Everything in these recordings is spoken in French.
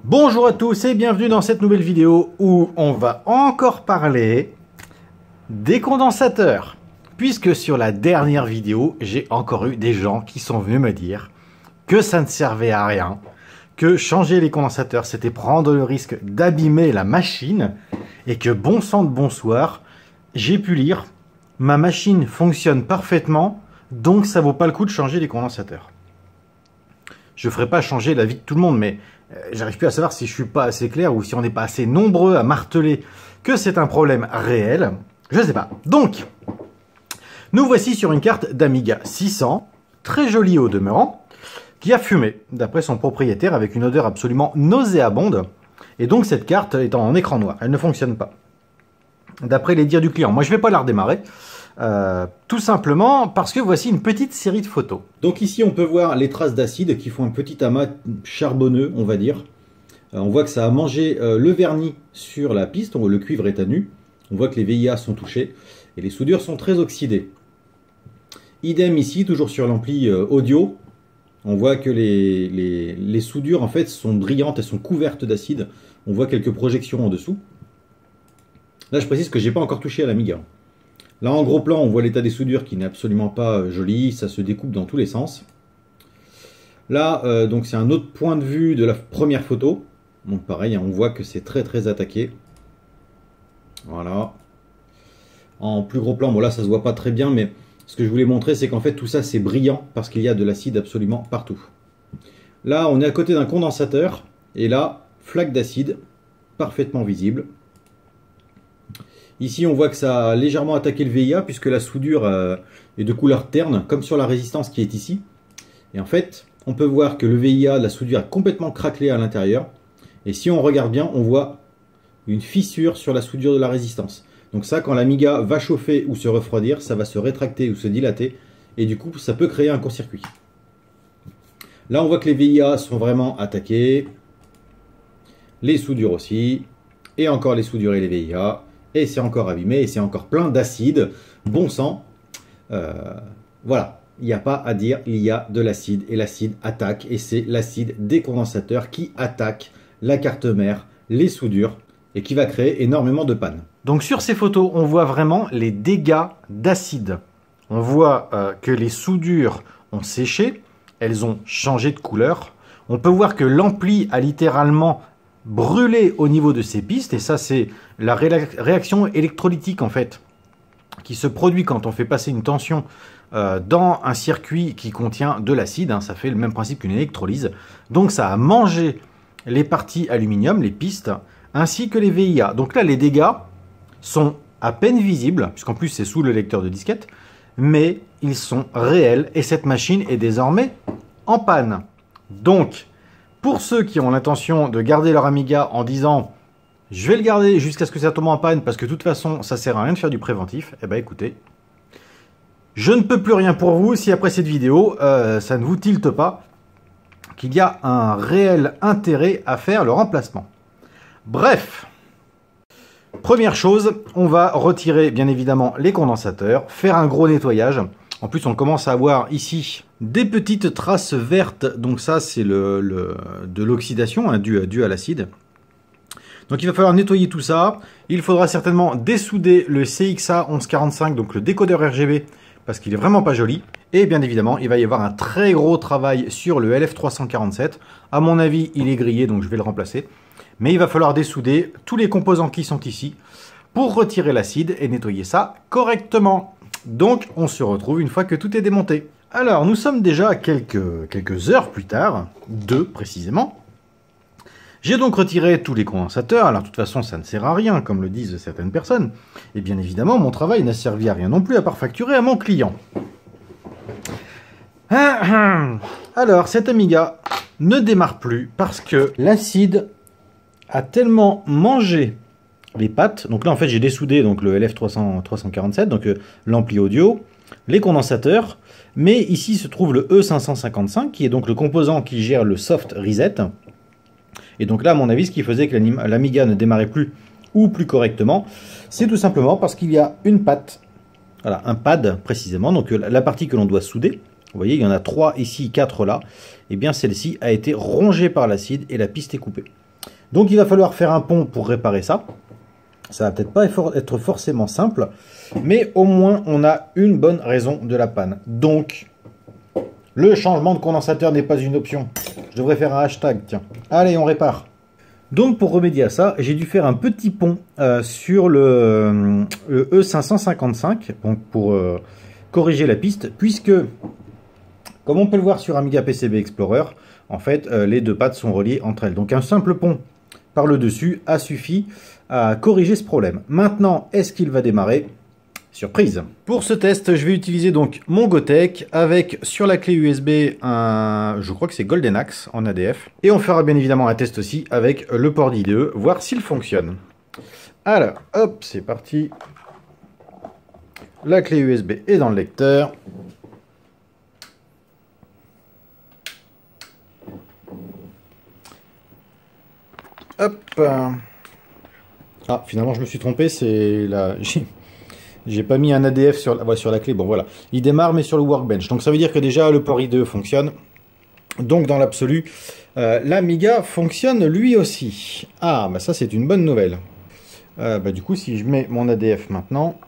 Bonjour à tous et bienvenue dans cette nouvelle vidéo où on va encore parler des condensateurs. Puisque sur la dernière vidéo, j'ai encore eu des gens qui sont venus me dire que ça ne servait à rien, que changer les condensateurs, c'était prendre le risque d'abîmer la machine et que bon sang de bonsoir, j'ai pu lire, ma machine fonctionne parfaitement, donc ça vaut pas le coup de changer les condensateurs. Je ne ferai pas changer la vie de tout le monde, mais j'arrive plus à savoir si je suis pas assez clair ou si on n'est pas assez nombreux à marteler que c'est un problème réel. Je ne sais pas. Donc, nous voici sur une carte d'Amiga 600, très jolie au demeurant, qui a fumé, d'après son propriétaire, avec une odeur absolument nauséabonde. Et donc cette carte est en écran noir, elle ne fonctionne pas. D'après les dires du client, moi je ne vais pas la redémarrer. Tout simplement parce que voici une petite série de photos. Donc ici on peut voir les traces d'acide qui font un petit amas charbonneux, on va dire. On voit que ça a mangé le vernis sur la piste, le cuivre est à nu. On voit que les VIA sont touchés et les soudures sont très oxydées. Idem ici, toujours sur l'ampli audio. On voit que les soudures en fait sont brillantes, elles sont couvertes d'acide. On voit quelques projections en dessous. Là je précise que j'ai pas encore touché à l'Amiga. Là, en gros plan, on voit l'état des soudures qui n'est absolument pas joli. Ça se découpe dans tous les sens. Là, donc c'est un autre point de vue de la première photo. Donc pareil, on voit que c'est très attaqué. Voilà. En plus gros plan, bon là, ça se voit pas très bien, mais ce que je voulais montrer, c'est qu'en fait, tout ça, c'est brillant parce qu'il y a de l'acide absolument partout. Là, on est à côté d'un condensateur. Et là, flaque d'acide, parfaitement visible. Ici, on voit que ça a légèrement attaqué le VIA puisque la soudure est de couleur terne, comme sur la résistance qui est ici. Et en fait, on peut voir que le VIA, la soudure a complètement craquelé à l'intérieur. Et si on regarde bien, on voit une fissure sur la soudure de la résistance. Donc ça, quand l'Amiga va chauffer ou se refroidir, ça va se rétracter ou se dilater. Et du coup, ça peut créer un court-circuit. Là, on voit que les VIA sont vraiment attaqués. Les soudures aussi. Et encore les soudures et les VIA. Et c'est encore abîmé, et c'est encore plein d'acide. Bon sang. Voilà, il n'y a pas à dire, il y a de l'acide, et l'acide attaque, et c'est l'acide des condensateurs qui attaque la carte mère, les soudures, et qui va créer énormément de pannes. Donc sur ces photos, on voit vraiment les dégâts d'acide. On voit que les soudures ont séché, elles ont changé de couleur. On peut voir que l'ampli a littéralement brûlé au niveau de ces pistes, et ça c'est la réaction électrolytique en fait qui se produit quand on fait passer une tension dans un circuit qui contient de l'acide, hein, ça fait le même principe qu'une électrolyse. Donc ça a mangé les parties aluminium, les pistes, ainsi que les VIA. Donc là les dégâts sont à peine visibles, puisqu'en plus c'est sous le lecteur de disquette, mais ils sont réels et cette machine est désormais en panne. Donc pour ceux qui ont l'intention de garder leur Amiga en disant « Je vais le garder jusqu'à ce que ça tombe en panne parce que de toute façon, ça sert à rien de faire du préventif », eh bien écoutez, je ne peux plus rien pour vous si après cette vidéo, ça ne vous tilte pas qu'il y a un réel intérêt à faire le remplacement. Bref, première chose, on va retirer bien évidemment les condensateurs, faire un gros nettoyage. En plus, on commence à avoir ici des petites traces vertes. Donc ça, c'est de l'oxydation hein, due à l'acide. Donc il va falloir nettoyer tout ça. Il faudra certainement dessouder le CXA 1145, donc le décodeur RGB, parce qu'il est vraiment pas joli. Et bien évidemment, il va y avoir un très gros travail sur le LF347. À mon avis, il est grillé, donc je vais le remplacer. Mais il va falloir dessouder tous les composants qui sont ici pour retirer l'acide et nettoyer ça correctement. Donc, on se retrouve une fois que tout est démonté. Alors, nous sommes déjà à quelques heures plus tard, 2 précisément. J'ai donc retiré tous les condensateurs. Alors, de toute façon, ça ne sert à rien, comme le disent certaines personnes. Et bien évidemment, mon travail n'a servi à rien non plus, à part facturer à mon client. Alors, cet Amiga ne démarre plus parce que l'acide a tellement mangé les pattes. Donc là en fait j'ai dessoudé donc le LF347, donc l'ampli audio, les condensateurs, mais ici se trouve le E555 qui est donc le composant qui gère le soft reset. Et donc là à mon avis ce qui faisait que l'Amiga ne démarrait plus ou plus correctement, c'est tout simplement parce qu'il y a une patte, voilà, un pad précisément, donc la partie que l'on doit souder. Vous voyez, il y en a 3 ici, 4 là. Et bien celle-ci a été rongée par l'acide et la piste est coupée. Donc il va falloir faire un pont pour réparer ça. Ça va peut-être pas être forcément simple, mais au moins on a une bonne raison de la panne. Donc, le changement de condensateur n'est pas une option. Je devrais faire un hashtag, tiens. Allez, on répare. Donc pour remédier à ça, j'ai dû faire un petit pont sur le E555 donc pour corriger la piste, puisque, comme on peut le voir sur Amiga PCB Explorer, en fait, les deux pattes sont reliées entre elles. Donc un simple pont par le dessus a suffi à corriger ce problème. Maintenant, est-ce qu'il va démarrer? Surprise! Pour ce test, je vais utiliser donc mon Gotek avec sur la clé USB je crois que c'est Golden Axe en ADF. Et on fera bien évidemment un test aussi avec le port d'IDE, voir s'il fonctionne. Alors, hop, c'est parti. La clé USB est dans le lecteur. Hop. Ah, finalement, je me suis trompé, c'est la... J'ai pas mis un ADF sur la clé. Bon, voilà. Il démarre, mais sur le Workbench. Donc, ça veut dire que déjà, le port IDE fonctionne. Donc, dans l'absolu, l'Amiga fonctionne lui aussi. Ah, bah ça, c'est une bonne nouvelle. Du coup, si je mets mon ADF maintenant,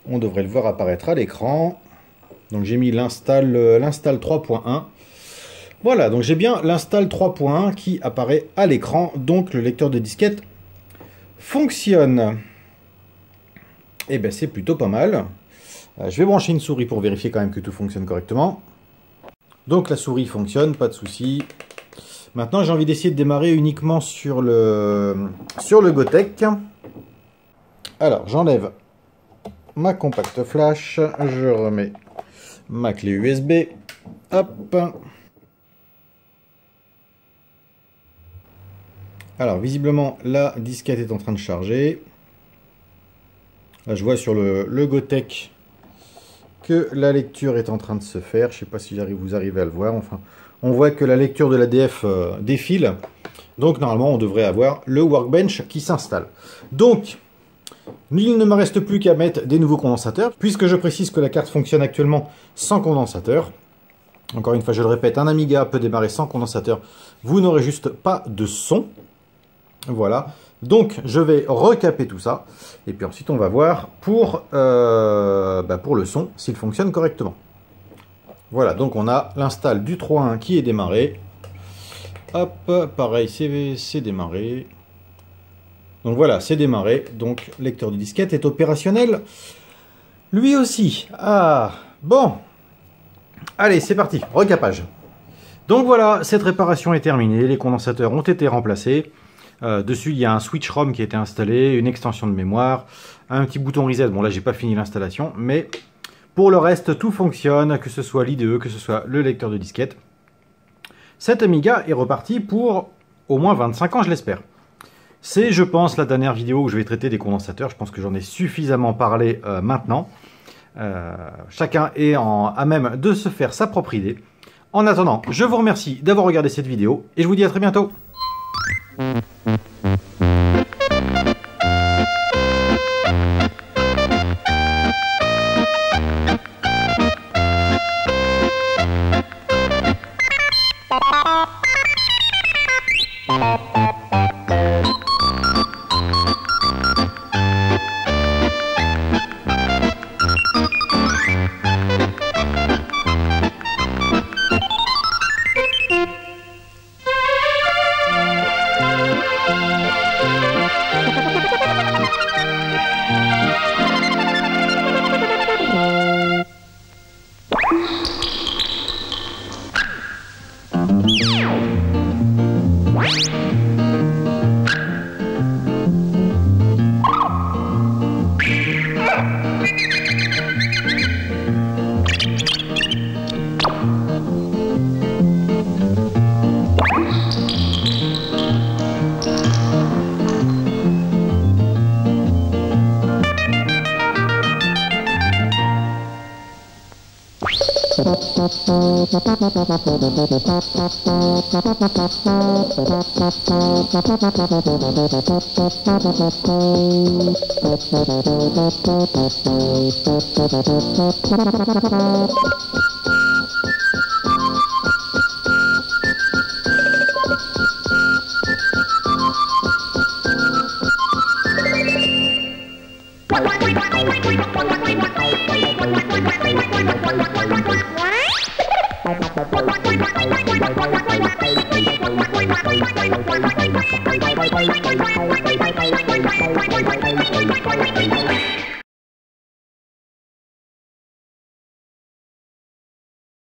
on devrait le voir apparaître à l'écran. Donc, j'ai mis l'install 3.1. Voilà, donc j'ai bien l'install 3.1 qui apparaît à l'écran. Donc, le lecteur de disquette fonctionne. Et bien c'est plutôt pas mal. Je vais brancher une souris pour vérifier quand même que tout fonctionne correctement. Donc la souris fonctionne, pas de souci. Maintenant j'ai envie d'essayer de démarrer uniquement sur le Gotek. Alors j'enlève ma compact flash, je remets ma clé USB. Hop. Alors visiblement la disquette est en train de charger. Là, je vois sur le Gotek que la lecture est en train de se faire. Je ne sais pas si vous arrivez à le voir. Enfin, on voit que la lecture de l'ADF défile. Donc, normalement, on devrait avoir le Workbench qui s'installe. Donc, il ne me reste plus qu'à mettre des nouveaux condensateurs, puisque je précise que la carte fonctionne actuellement sans condensateur. Encore une fois, je le répète, un Amiga peut démarrer sans condensateur. Vous n'aurez juste pas de son. Voilà. Donc, je vais recaper tout ça. Et puis ensuite, on va voir pour le son, s'il fonctionne correctement. Voilà, donc on a l'install du 3.1 qui est démarré. Hop, pareil, c'est démarré. Donc voilà, c'est démarré. Donc, lecteur de disquette est opérationnel. Lui aussi. Ah, bon. Allez, c'est parti. Recapage. Donc voilà, cette réparation est terminée. Les condensateurs ont été remplacés. Dessus, il y a un switch ROM qui a été installé, une extension de mémoire, un petit bouton reset. Bon, là, j'ai pas fini l'installation, mais pour le reste, tout fonctionne, que ce soit l'IDE, que ce soit le lecteur de disquette. Cet Amiga est reparti pour au moins 25 ans, je l'espère. C'est, je pense, la dernière vidéo où je vais traiter des condensateurs. Je pense que j'en ai suffisamment parlé maintenant. Chacun est à même de se faire sa propre idée. En attendant, je vous remercie d'avoir regardé cette vidéo et je vous dis à très bientôt.